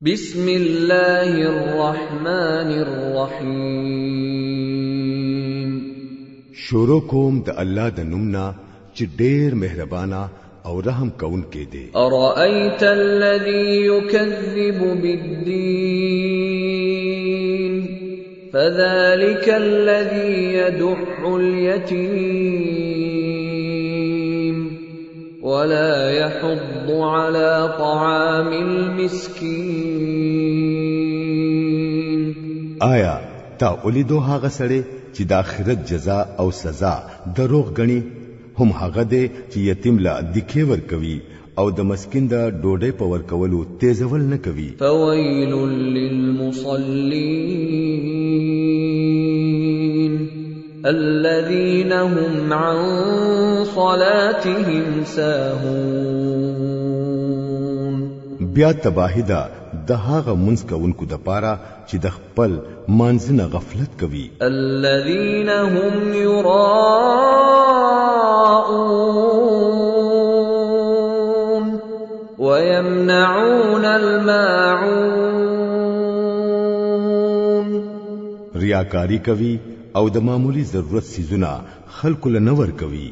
بسم الله الرحمن الرحیم. شروع کوم د الله د نومنا چې ډېر مهربانا او رحم کون کې دی. ارأيت الذي يكذب بالدين فذلك الذي يدع اليتيم ولا يحض على طعام المسكين. آیا تا اولیدو هغه سړی چې د آخرت جزاء او سزا دروغ غني هم هغه دی چې یتیم لا دکې ور کوي او د مسکین د ډوډۍ په ور کولو تیزول نه کوي. فويل للمصلين الذين هم عن صلاتهم ساهون. بیا تباہی دا د هغه منځ کوونکو د پاره چې د خپل مانځنه غفلت کوي. الذين هم يراءون ويمنعون الماعون. ریاکاری کوي او د معمولی ضرورت سيزونه خلق له نور کوي.